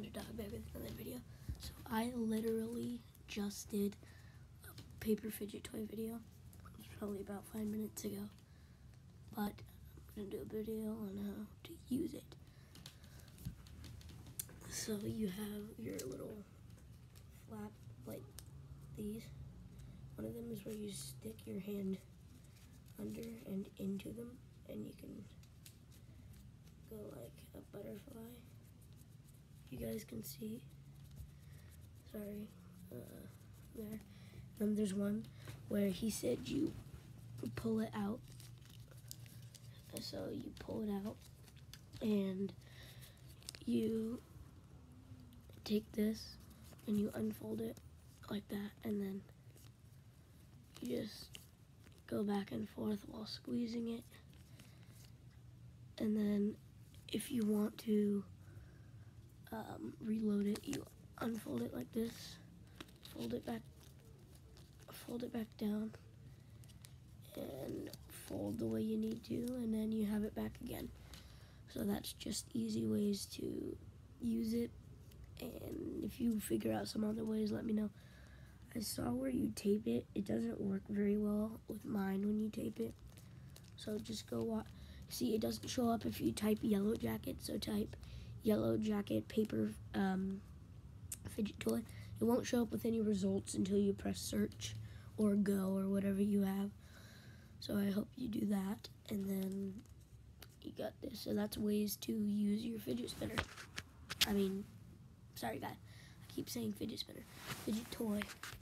to talk about it in another video. So I literally just did a paper fidget toy video. It was probably about 5 minutes ago. But I'm going to do a video on how to use it. So you have your little flap like these. One of them is where you stick your hand under and into them, and you can go like a butterfly. You guys can see. Sorry, there. Then there's one where he said you pull it out. So you pull it out, and you take this and you unfold it like that, and then you just go back and forth while squeezing it. And then if you want to reload it, you unfold it like this, fold it back down, and fold the way you need to, and then you have it back again. So that's just easy ways to use it, and if you figure out some other ways, let me know. I saw where you tape it. It doesn't work very well with mine when you tape it, so just go watch. See, it doesn't show up if you type yellow jacket, so type yellow jacket paper fidget toy. It won't show up with any results until you press search or go or whatever you have. So I hope you do that, and then you got this. So that's ways to use your fidget spinner. Sorry guys, I keep saying fidget spinner, fidget toy.